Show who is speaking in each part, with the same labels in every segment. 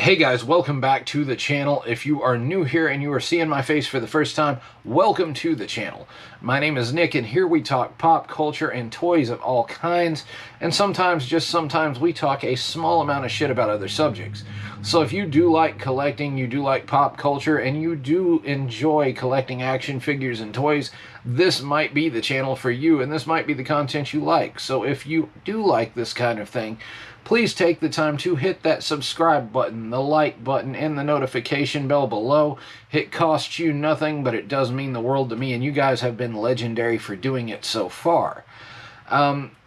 Speaker 1: Hey guys, welcome back to the channel. If you are new here and you are seeing my face for the first time, welcome to the channel. My name is Nick, and here we talk pop culture and toys of all kinds, and sometimes, just sometimes, we talk a small amount of shit about other subjects. So if you do like collecting, you do like pop culture, and you do enjoy collecting action figures and toys, this might be the channel for you, and this might be the content you like. So if you do like this kind of thing, please take the time to hit that subscribe button, the like button, and the notification bell below. It costs you nothing, but it does mean the world to me, and you guys have been legendary for doing it so far.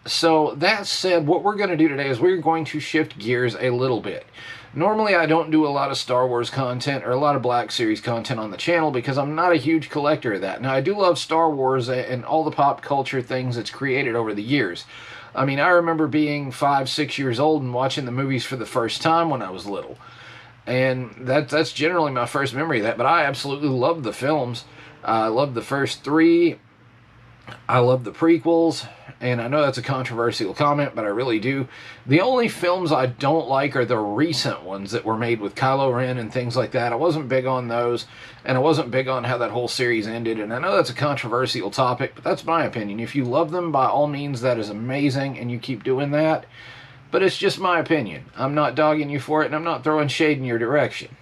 Speaker 1: So that said, what we're going to do today is we're going to shift gears a little bit. Normally I don't do a lot of Star Wars content or a lot of Black Series content on the channel because I'm not a huge collector of that. Now I do love Star Wars and all the pop culture things it's created over the years. I mean, I remember being 5, 6 years old and watching the movies for the first time when I was little. And that's generally my first memory of that. But I absolutely love the films. I love the first 3. I love the prequels. And I know that's a controversial comment, but I really do. The only films I don't like are the recent ones that were made with Kylo Ren and things like that. I wasn't big on those, and I wasn't big on how that whole series ended. And I know that's a controversial topic, but that's my opinion. If you love them, by all means, that is amazing, and you keep doing that. But it's just my opinion. I'm not dogging you for it, and I'm not throwing shade in your direction.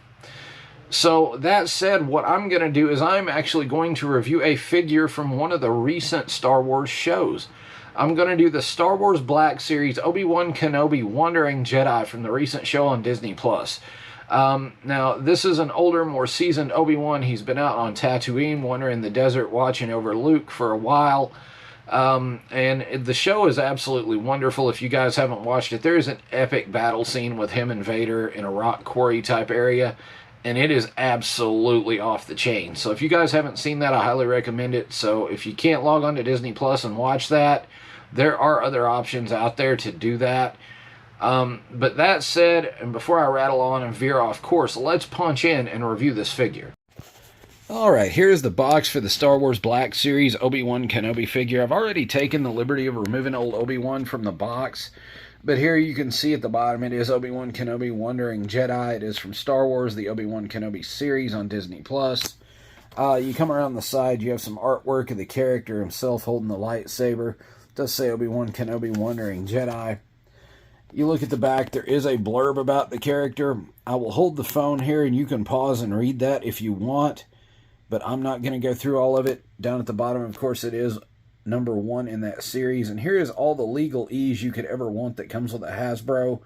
Speaker 1: So that said, what I'm going to do is I'm actually going to review a figure from one of the recent Star Wars shows. I'm going to do the Star Wars Black Series Obi Wan Kenobi Wandering Jedi from the recent show on Disney+. Now, this is an older, more seasoned Obi-Wan. He's been out on Tatooine, wandering the desert, watching over Luke for a while. And the show is absolutely wonderful. If you guys haven't watched it, there's an epic battle scene with him and Vader in a rock quarry type area. And it is absolutely off the chain. So if you guys haven't seen that, I highly recommend it. So if you can't log on to Disney Plus and watch that, there are other options out there to do that. But that said, and before I rattle on and veer off course, let's punch in and review this figure. Alright, here's the box for the Star Wars Black Series Obi Wan Kenobi figure. I've already taken the liberty of removing old Obi-Wan from the box. But here you can see at the bottom, it is Obi Wan Kenobi Wandering Jedi. It is from Star Wars, the Obi Wan Kenobi series on Disney+. You come around the side, you have some artwork of the character himself holding the lightsaber. It does say Obi Wan Kenobi Wandering Jedi. You look at the back, there is a blurb about the character. I will hold the phone here and you can pause and read that if you want. But I'm not going to go through all of it. Down at the bottom, of course, it is number 1 in that series, and here is all the legal ease you could ever want that comes with a Hasbro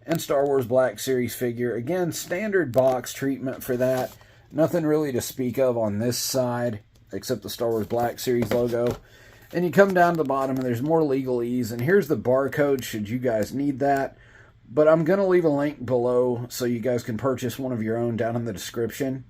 Speaker 1: and Star Wars Black Series figure. Again, standard box treatment for that. Nothing really to speak of on this side except the Star Wars Black Series logo. And you come down to the bottom and there's more legalese, and here's the barcode should you guys need that. But I'm going to leave a link below so you guys can purchase one of your own down in the description.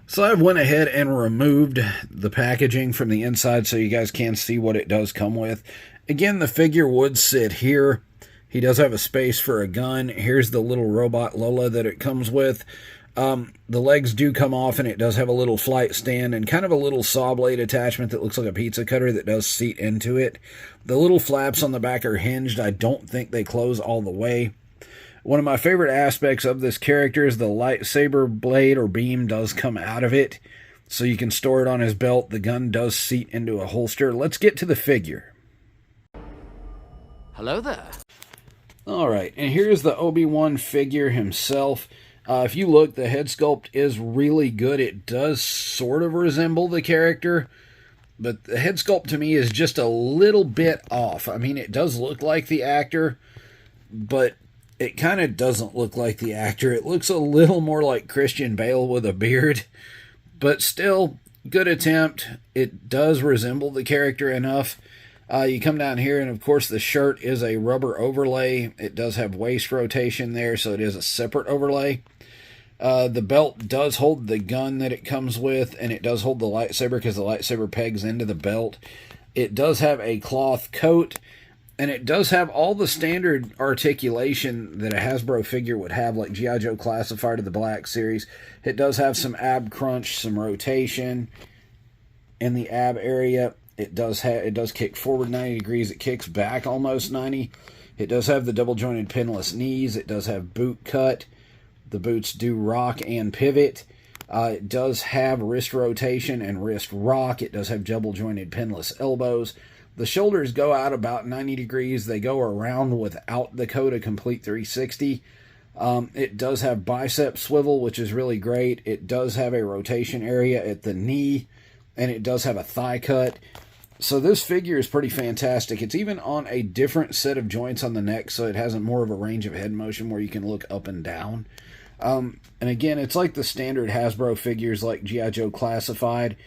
Speaker 1: So I went ahead and removed the packaging from the inside so you guys can see what it does come with. Again, the figure would sit here. He does have a space for a gun. Here's the little robot Lola that it comes with. The legs do come off, and it does have a little flight stand and kind of a little saw blade attachment that looks like a pizza cutter that does seat into it. The little flaps on the back are hinged. I don't think they close all the way. One of my favorite aspects of this character is the lightsaber blade or beam does come out of it, so you can store it on his belt. The gun does seat into a holster. Let's get to the figure.
Speaker 2: Hello there.
Speaker 1: Alright, and here's the Obi-Wan figure himself. If you look, the head sculpt is really good. It does sort of resemble the character, but the head sculpt to me is just a little bit off. I mean, it does look like the actor, but it kind of doesn't look like the actor. It looks a little more like Christian Bale with a beard. But still, good attempt. It does resemble the character enough. You come down here, and of course the shirt is a rubber overlay. It does have waist rotation there, so it is a separate overlay. The belt does hold the gun that it comes with, and it does hold the lightsaber because the lightsaber pegs into the belt. It does have a cloth coat. And it does have all the standard articulation that a Hasbro figure would have, like G.I. Joe Classified to the Black Series. It does have some ab crunch, some rotation in the ab area. It does kick forward 90 degrees. It kicks back almost 90. It does have the double jointed pinless knees. It does have boot cut. The boots do rock and pivot. It does have wrist rotation and wrist rock. It does have double jointed pinless elbows. The shoulders go out about 90 degrees. They go around without the Coda Complete 360. It does have bicep swivel, which is really great. It does have a rotation area at the knee, and it does have a thigh cut. So this figure is pretty fantastic. It's even on a different set of joints on the neck, so it has more of a range of head motion where you can look up and down. And again, it's like the standard Hasbro figures like G.I. Joe Classified.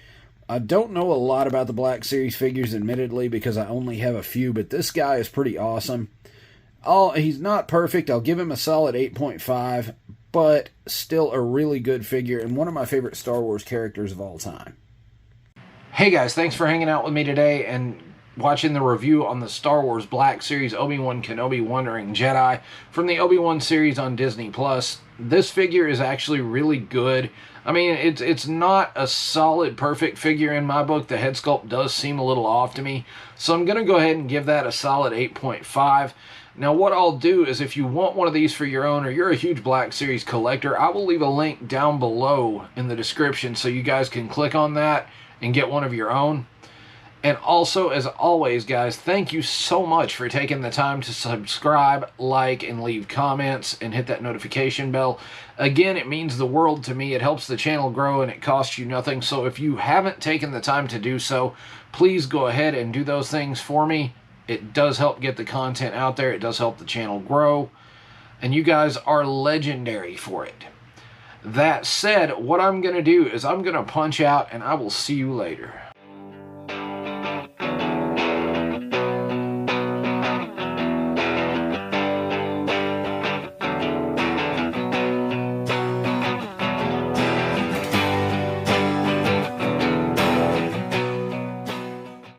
Speaker 1: I don't know a lot about the Black Series figures, admittedly, because I only have a few, but this guy is pretty awesome. He's not perfect. I'll give him a solid 8.5, but still a really good figure and one of my favorite Star Wars characters of all time. Hey guys, thanks for hanging out with me today and watching the review on the Star Wars Black Series Obi Wan Kenobi Wandering Jedi from the Obi Wan series on Disney+. This figure is actually really good. I mean, it's not a solid, perfect figure in my book. The head sculpt does seem a little off to me, so I'm going to go ahead and give that a solid 8.5. Now, what I'll do is if you want one of these for your own or you're a huge Black Series collector, I will leave a link down below in the description so you guys can click on that and get one of your own. And also, as always, guys, thank you so much for taking the time to subscribe, like, and leave comments, and hit that notification bell. Again, it means the world to me. It helps the channel grow, and it costs you nothing. So if you haven't taken the time to do so, please go ahead and do those things for me. It does help get the content out there. It does help the channel grow. And you guys are legendary for it. That said, what I'm going to do is I'm going to punch out, and I will see you later.